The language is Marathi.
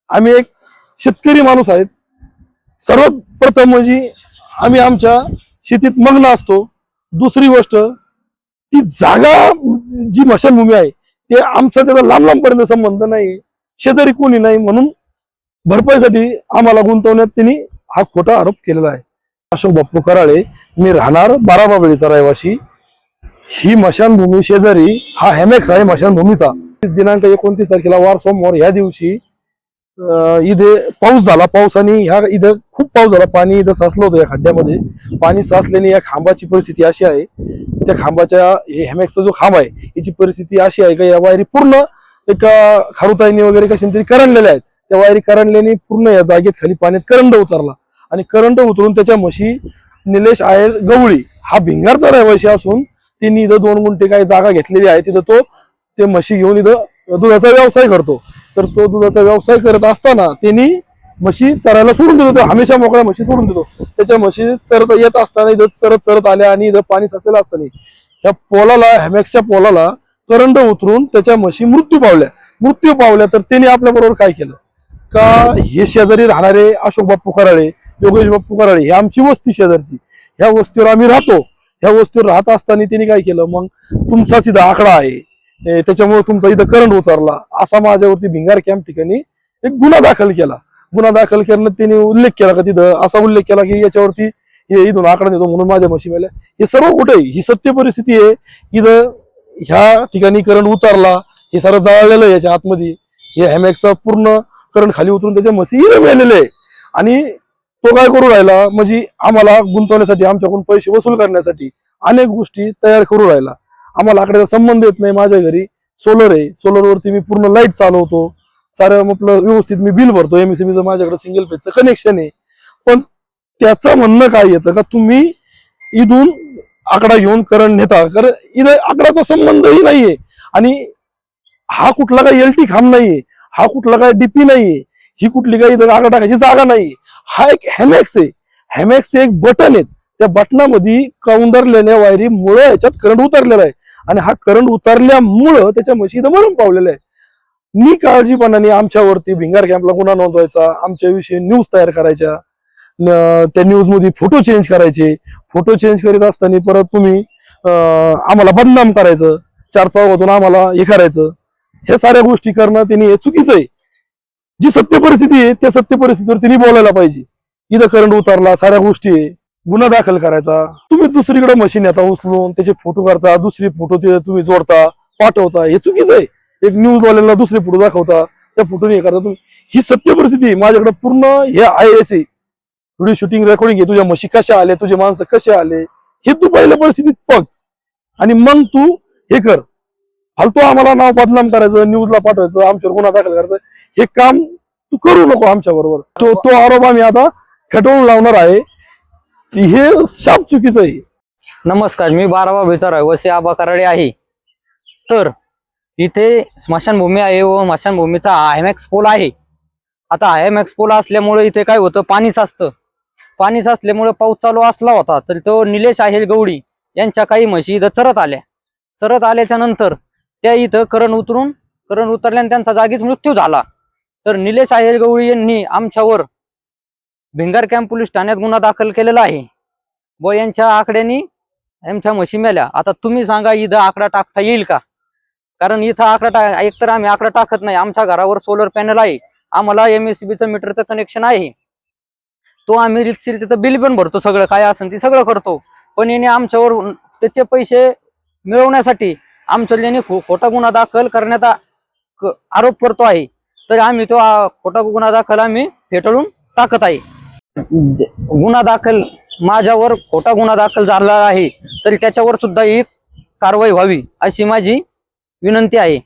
आम्ही एक शेतकरी माणूस आहेत. सर्वात प्रथम म्हणजे आम्ही आमच्या शेतीत मग्न असतो. दुसरी गोष्ट, ती जागा जी स्मशानभूमी आहे ते आमचा त्याचा लांब लांबपर्यंत संबंध नाही, शेजारी कोणी नाही, म्हणून भरपाईसाठी आम्हाला गुंतवण्यात त्यांनी हा खोटा आरोप केलेला आहे. अशोक बाप्पू कराळे, मी राहणार बाराबाबळीचा रहिवासी. ही स्मशानभूमी शेजारी हा हेमॅक्स आहे स्मशानभूमीचा. दिनांक 29 तारखेला वार सोमवार या दिवशी इथे पाऊस झाला. पावसाने ह्या इथं खूप पाऊस झाला. पाणी इथं साचलं होतं या खड्ड्यामध्ये. पाणी साचल्याने या खांबाची परिस्थिती अशी आहे, त्या खांबाच्या हेमॅक्सचा जो खांब आहे याची परिस्थिती अशी आहे का या वायरी पूर्ण एक खारुताईने वगैरे कशाने तरी करंडलेल्या आहेत. त्या वायरी करंडल्याने पूर्ण या जागेत खाली पाण्यात करंट उतरला आणि करंट उतरून त्याच्या म्हशी निलेश आहेर गवळी हा भिंगारचा रहिवासी असून त्यांनी इथं 2 गुंठे काही जागा घेतलेली आहे. तिथं तो ते म्हशी घेऊन इथं दुधाचा व्यवसाय करतो. तर तो दुधाचा व्यवसाय करत असताना त्यांनी म्हशी चरायला सोडून देतो. तो हमेशा मोकळ्या म्हशी सोडून देतो. त्याच्या म्हशी चरत येत असताना इथं चरत आल्या आणि इथं पाणी साचलेलं असताना या पोलाला, हेमॅक्सच्या पोलाला करंट उतरून त्याच्या म्हशी मृत्यू पावल्या. तर त्यांनी आपल्या बरोबर काय केलं का, हे शेजारी राहणारे अशोक बाप्पू कराळे, योगेश बाप्पू कराळे, ही आमची वस्ती शेजारची, ह्या वस्तीवर आम्ही राहतो. ह्या वस्तीवर राहत असताना त्यांनी काय केलं, मग तुमचाच इथं आकडा आहे, त्याच्यामुळे तुमचा इथं करंट उतरला असा माझ्यावरती भिंगार कॅम्प ठिकाणी एक गुन्हा दाखल केला. गुन्हा दाखल करण्यात त्यांनी उल्लेख केला का, तिथं असा उल्लेख केला की याच्यावरती हे इथून आकडा देतो म्हणून माझ्या म्हशी मेल्या. हे सर्व कुठे, ही सत्य परिस्थिती आहे. इथं ह्या ठिकाणी करंट उतरला, हे सर्व जळलेलं आहे याच्या आतमध्ये. हे हेमॅक्सचा पूर्ण करंट खाली उतरून त्याच्या म्हशी इथं मेलेले आहे. आणि तो काय करू राहिला, म्हणजे आम्हाला गुंतवण्यासाठी, आमच्याकडून पैसे वसूल करण्यासाठी अनेक गोष्टी तयार करू राहिला. आम्हाला आकड्याचा संबंध येत नाही. माझ्या घरी सोलर आहे, सोलरवरती मी पूर्ण लाईट चालवतो, सारं आपलं व्यवस्थित मी बिल भरतो. एमएससीबीचं माझ्याकडे सिंगल फेजचं कनेक्शन आहे. पण त्याचं म्हणणं काय येतं का, तुम्ही इथून आकडा घेऊन करंट नेता, कारण इथं आकड्याचा संबंधही नाहीये आणि हा कुठला काही एलटी खांब नाहीये, हा कुठला काय डीपी नाहीये, ही कुठली काही इथं आकडा टाकायची जागा नाही. हा एक हेमॅक्स आहे. हेमॅक्सचे एक बटन आहे, त्या बटनामध्ये कौंदरलेल्या वायरी मुळे याच्यात करंट उतरलेला आहे आणि हा करंट उतरल्यामुळं त्याच्या म्हशी इथं मरून पावलेल्या आहे. निकाळजीपणाने आमच्यावरती भिंगार कॅम्पला गुन्हा नोंदवायचा, आमच्याविषयी न्यूज तयार करायच्या, त्या न्यूज मध्ये फोटो चेंज करायचे. फोटो चेंज करीत असताना परत तुम्ही आम्हाला बदनाम करायचं, 4 चौघातून आम्हाला हे करायचं. हे साऱ्या गोष्टी करणं त्यांनी हे चुकीचं आहे. जी सत्य परिस्थिती आहे त्या सत्य परिस्थितीवर त्यांनी बोलायला पाहिजे. इथं करंट उतरला, साऱ्या गोष्टी आहे, गुन्हा दाखल करायचा. तुम्ही दुसरीकडे मशीन येता उचलून त्याचे फोटो करता, दुसरी फोटो तिथे तुम्ही जोडता, पाठवता, हे चुकीचं आहे. एक न्यूज वाल्यांना दुसरे फोटो दाखवता, त्या फोटोने हे करता तुम्ही. ही सत्य परिस्थिती माझ्याकडे पूर्ण हे आहे. याची व्हिडिओ शूटिंग रेकॉर्डिंग आहे. तुझ्या म्हशी कशा आले, तुझे माणसं कसे आले, हे तू पहिल्या परिस्थितीत बघ आणि मग तू हे कर. फालतू आम्हाला नाव बदनाम करायचं, न्यूजला पाठवायचं, आमच्यावर गुन्हा दाखल करायचं, हे काम तू करू नको आमच्या बरोबर. तो आरोप आम्ही आता फेटाळून लावणार आहे. हे शाप चुकीचं आहे. नमस्कार, मी बाराबाबळीचा रहिवासी आबा कराडे आहे. तर इथे स्मशानभूमी आहे व स्मशानभूमीचा हेमॅक्स पोल आहे. आता हेमॅक्स पोल असल्यामुळे इथे काय होतं, पाणी साचतं. पाणी साचल्यामुळे पाऊस चालू असला होता तर तो निलेश आहेर गवळी यांच्या काही म्हशी इथं चरत आल्याच्या नंतर त्या इथं करंट उतरल्याने त्यांचा जागीच मृत्यू झाला. तर निलेश आहेर गवळी यांनी आमच्यावर भिंगार कॅम्प पोलीस ठाण्यात गुन्हा दाखल केलेला आहे व यांच्या आकड्यांनी आमच्या म्हशी मेल्या. आता तुम्ही सांगा, इथं आकडा टाकता येईल का? कारण इथं आकडा एकतर आम्ही आकडा टाकत नाही. आमच्या घरावर सोलर पॅनल आहे, आम्हाला एमएससीबीचं मीटरचं कनेक्शन आहे. तो आम्ही रितसर तिथं बिल पण भरतो, सगळं काय असेल ते सगळं करतो. पण याने आमच्यावर त्याचे पैसे मिळवण्यासाठी आमच्याने खोटा गुन्हा दाखल करण्यात आरोप करतो आहे. तर आम्ही तो खोटा गुन्हा दाखल आम्ही फेटाळून टाकत आहे. गुन्हा दाखल माझ्यावर खोटा गुन्हा दाखल झाला आहे, तरी त्याच्यावर सुद्धा एक कारवाई व्हावी अशी माझी विनंती आहे.